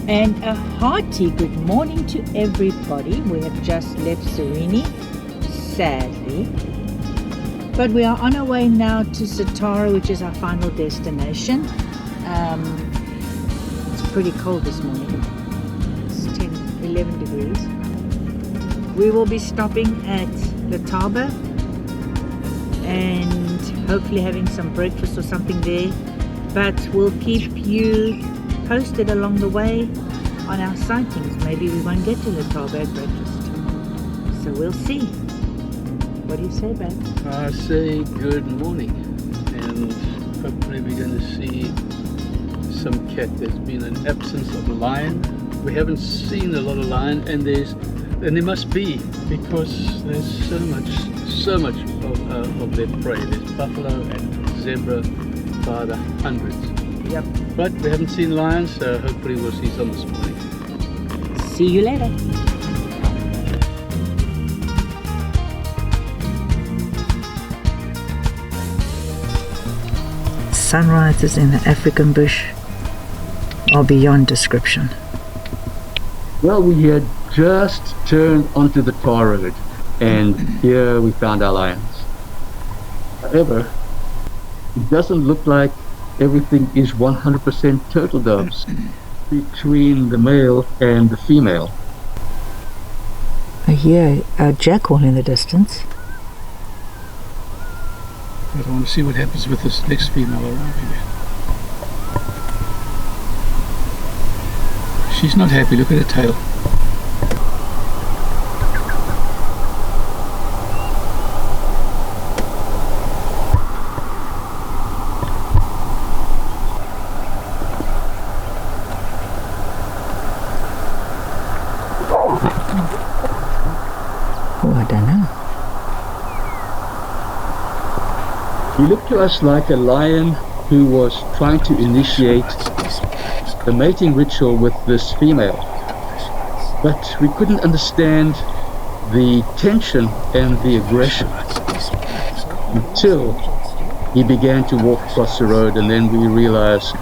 And a hearty good morning to everybody. We have just left Sirheni, sadly. But we are on our way now to Satara, which is our final destination. It's pretty cold this morning. It's 11 degrees. We will be stopping at Letaba and hopefully having some breakfast or something there. But we'll keep you posted along the way on our sightings. Maybe we won't get to Letaba at breakfast, so we'll see. What do you say, babe? I say good morning, and hopefully we're going to see some cat. There's been an absence of lion. We haven't seen a lot of lion, and there must be, because there's so much of their prey. There's buffalo and zebra by the hundreds. Yep. But we haven't seen lions, so hopefully we'll see some this morning. See you later. Sunrises in the African bush are beyond description. Well, we had just turned onto the tar road, and here we found our lions. However, it doesn't look like everything is 100% turtle doves between the male and the female. I hear a jackal in the distance. But I want to see what happens with this next female arriving there. She's not happy, look at her tail. Oh, I don't know. He looked to us like a lion who was trying to initiate the mating ritual with this female. But we couldn't understand the tension and the aggression until he began to walk across the road, and then we realized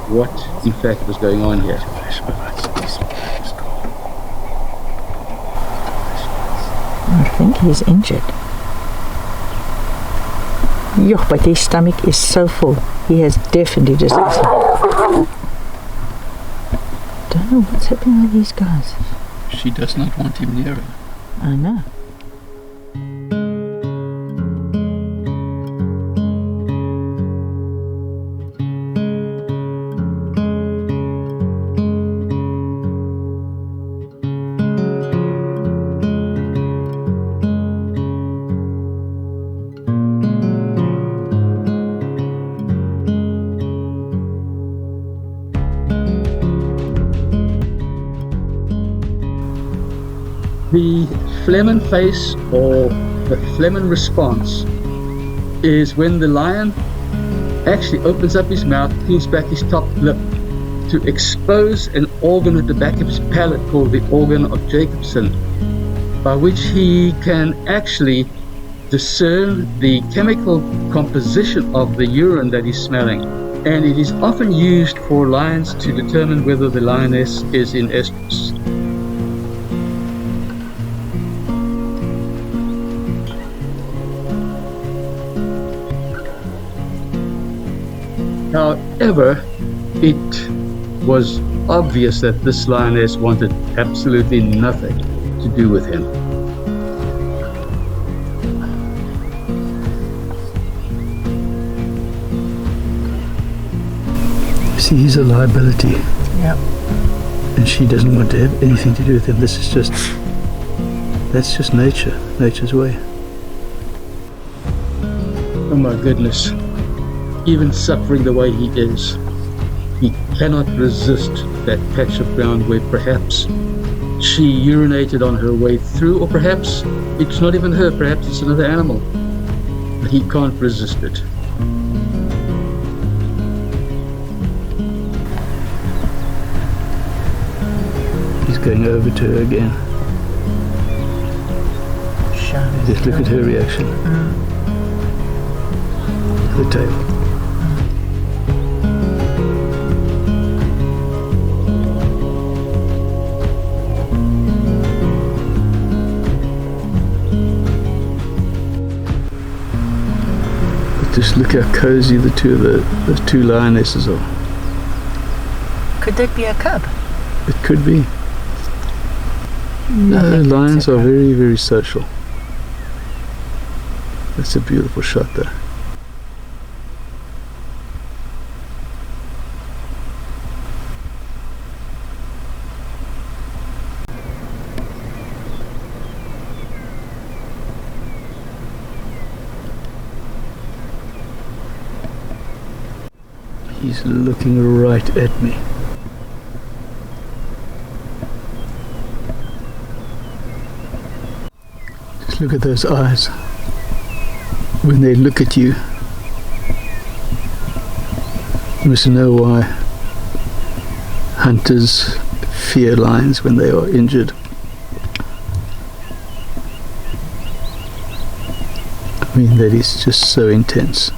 what in fact was going on here. I think he's injured. Yuck, but his stomach is so full. He has definitely just eaten. Don't know what's happening with these guys. She does not want him near her. I know. The phlegm face, or the phlegm response, is when the lion actually opens up his mouth, pulls back his top lip to expose an organ at the back of his palate called the organ of Jacobson, by which he can actually discern the chemical composition of the urine that he's smelling. And it is often used for lions to determine whether the lioness is in estrus. However, it was obvious that this lioness wanted absolutely nothing to do with him. See, he's a liability. Yep. And she doesn't want to have anything to do with him. That's just nature, nature's way. Oh my goodness. Even suffering the way he is, he cannot resist that patch of ground where perhaps she urinated on her way through, or perhaps it's not even her, perhaps it's another animal, but he can't resist it. He's going over to her again. Just look at her reaction. The tail. Just look how cozy the two lionesses are. Could that be a cub? It could be. No, lions are very, very social. That's a beautiful shot there. He's looking right at me. Just look at those eyes. When they look at you, you must know why hunters fear lions when they are injured. I mean, that is just so intense.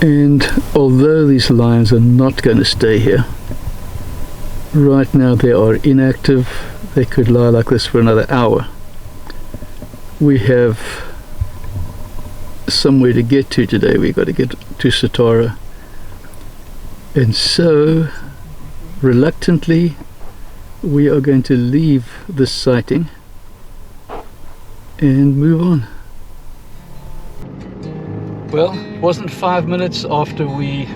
And although these lions are not going to stay here, right now they are inactive. They could lie like this for another hour. We have somewhere to get to today. We've got to get to Satara. And so, reluctantly, we are going to leave this sighting and move on. Well, it wasn't 5 minutes after we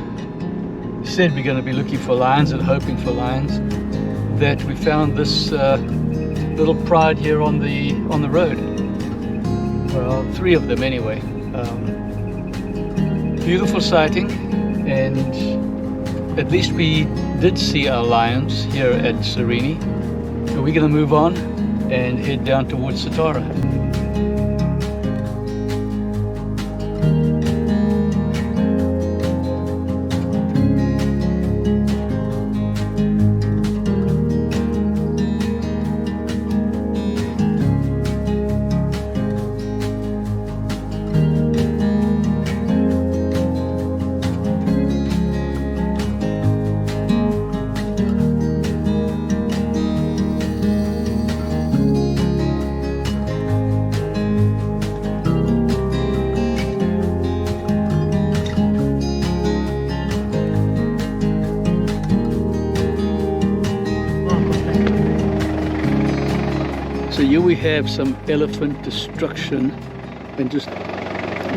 said we're going to be looking for lions and hoping for lions that we found this little pride here on the road. Well, 3 of them anyway. Beautiful sighting, and at least we did see our lions here at Sirheni. So we're going to move on and head down towards Satara. So here we have some elephant destruction, and just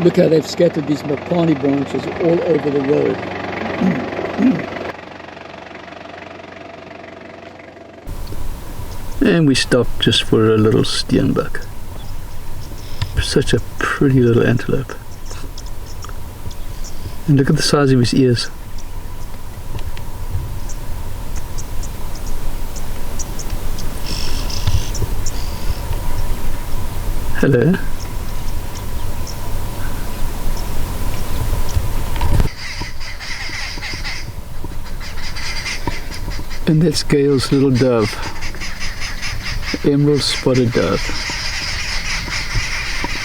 look how they've scattered these Malopenyana branches all over the road. And we stopped just for a little steenbok. Such a pretty little antelope. And look at the size of his ears. Hello. And that's Gail's little dove, emerald spotted dove.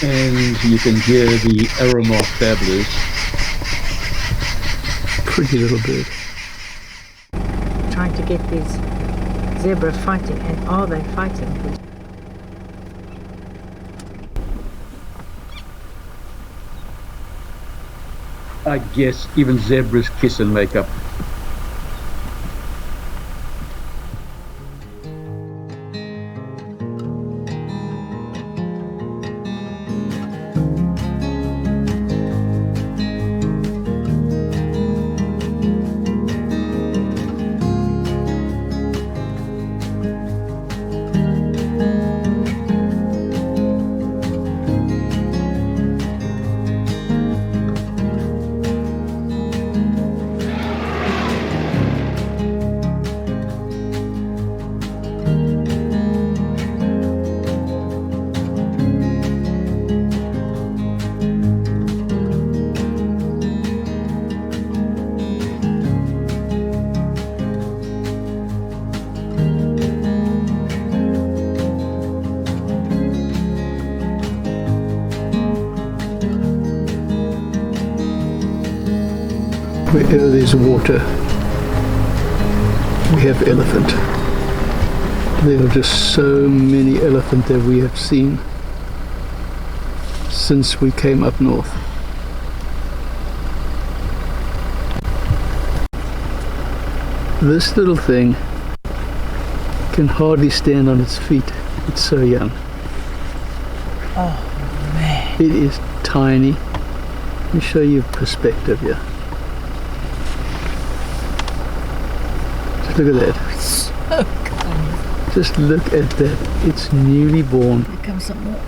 And you can hear the aroma of babblers. Pretty little bird. Trying to get these zebra fighting, and are they fighting? I guess even zebras kiss and make up. Wherever there's water, we have elephant. There are just so many elephant that we have seen since we came up north. This little thing can hardly stand on its feet. It's so young. Oh man. It is tiny. Let me show you perspective here. Just look at that. So cool. Just look at that. It's newly born. Here comes some more.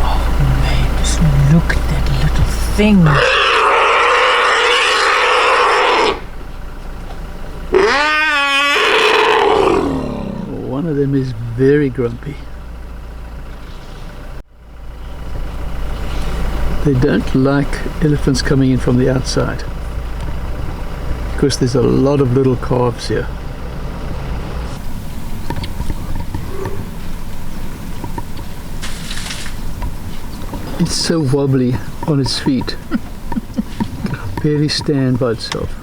Oh man, just look at that little thing. One of them is very grumpy. They don't like elephants coming in from the outside because there's a lot of little calves here. It's so wobbly on its feet. It can barely stand by itself.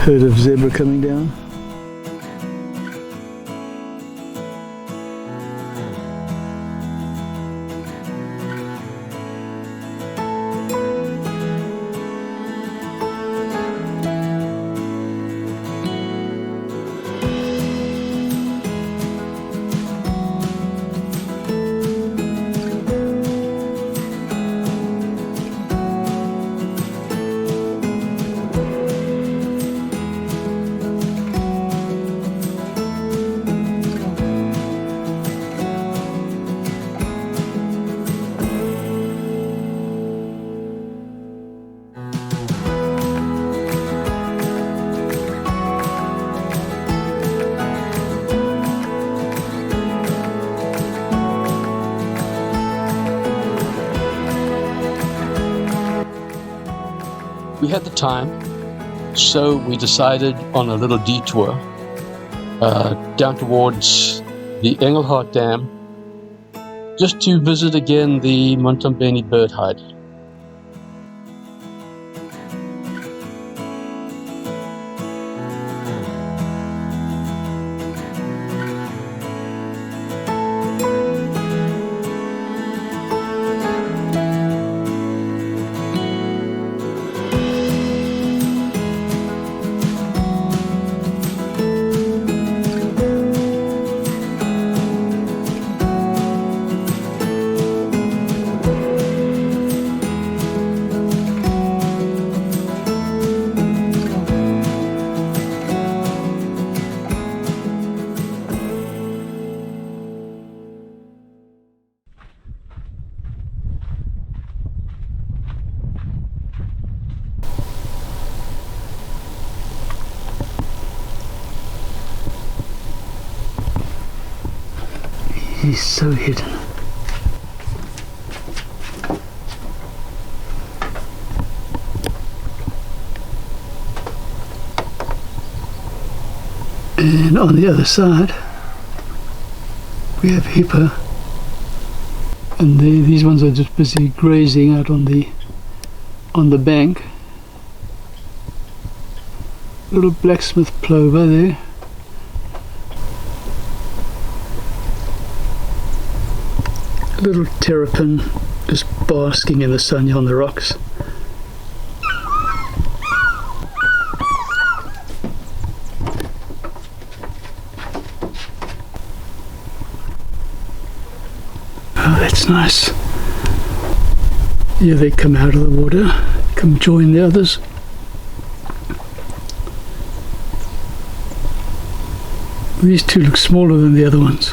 Herd of zebra coming down. We had the time, so we decided on a little detour down towards the Engelhart Dam, just to visit again the Matambeni bird hide. He's so hidden. And on the other side we have hippo, and these ones are just busy grazing out on the bank. Little blacksmith plover there. Little terrapin just basking in the sun on the rocks. Oh, that's nice. Yeah, they come out of the water, come join the others. These two look smaller than the other ones.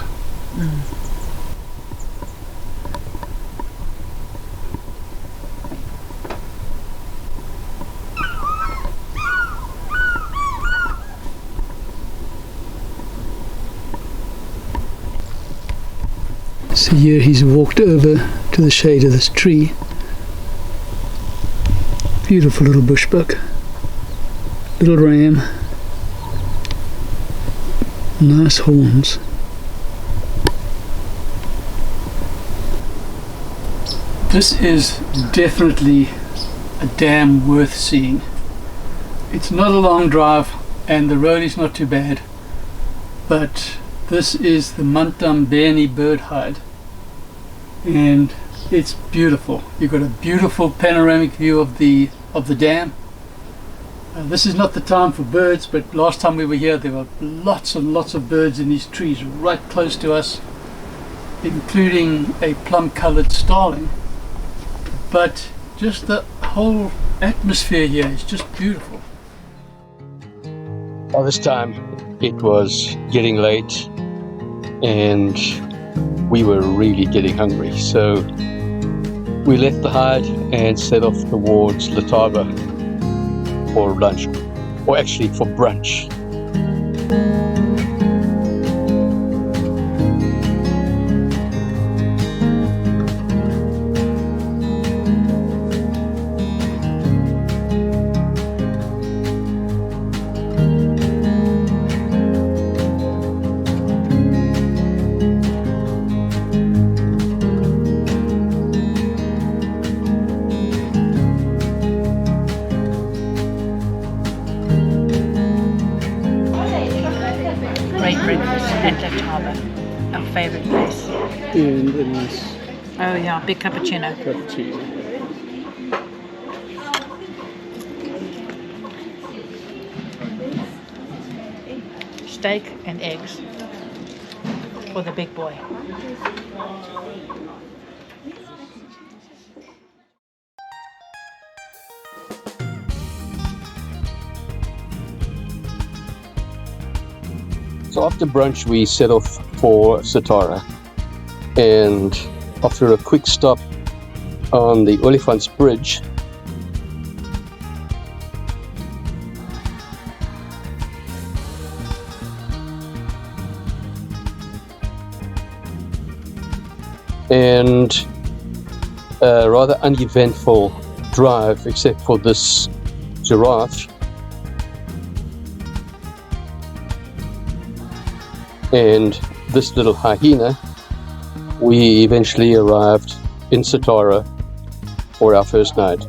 So here he's walked over to the shade of this tree. Beautiful little bushbuck, little ram, nice horns. This is definitely a dam worth seeing. It's not a long drive and the road is not too bad, but this is the Matambeni bird hide and it's beautiful. You've got a beautiful panoramic view of the dam. This is not the time for birds, but last time we were here there were lots and lots of birds in these trees right close to us, including a plum-coloured starling. But just the whole atmosphere here is just beautiful. By this time it was getting late and we were really getting hungry, so we left the hide and set off towards Letaba for lunch, or actually for brunch. Great breakfast at Letaba, our favourite place. And a nice Oh yeah, big cappuccino. cappuccino. Steak and eggs for the big boy. So after brunch we set off for Satara, and after a quick stop on the Olifants Bridge, and a rather uneventful drive except for this giraffe and this little hyena, we eventually arrived in Satara for our first night.